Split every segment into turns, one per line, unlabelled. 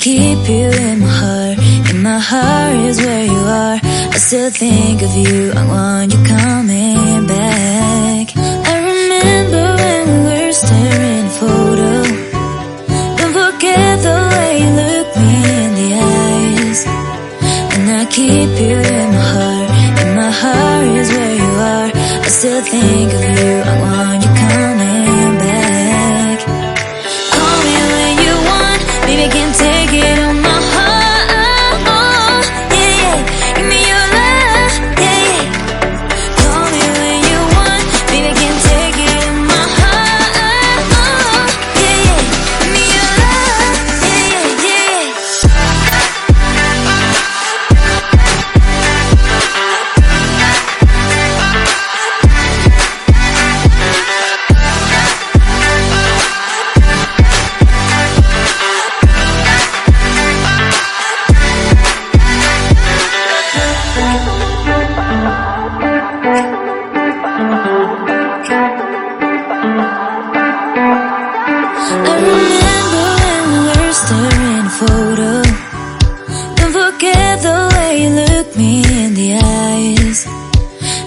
keep you in my heart. In my heart is where you are. I still think of you, I want you coming back. I remember when we were staring at a photo. Don't forget the way you look me in the eyes. And I keep you in my heart. In my heart is where you are. I still think of you, I want you coming back. Call me when you want, baby, I can't take it on my heart. Yeah, yeah, give me your love, yeah, yeah. Call me when you want, baby, I can't take it on my heart. Yeah, yeah, give me your love, yeah, yeah, yeah. I remember when we were staring at a photo. Don't forget the way you look me in the eyes.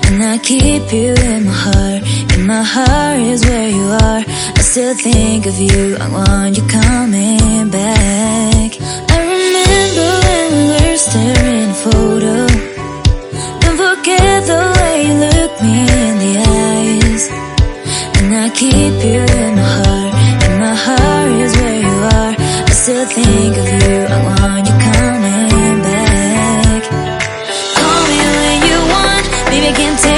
And I keep you in my heart. In my heart is where you are. I still think of you, I want you coming back. I remember when we were staring at a photo. Don't forget the way you look me in the eyes. And I keep you in my heart. In my heart is where you are. I still think of you, I want you coming back. Call me when you want, baby, I can't take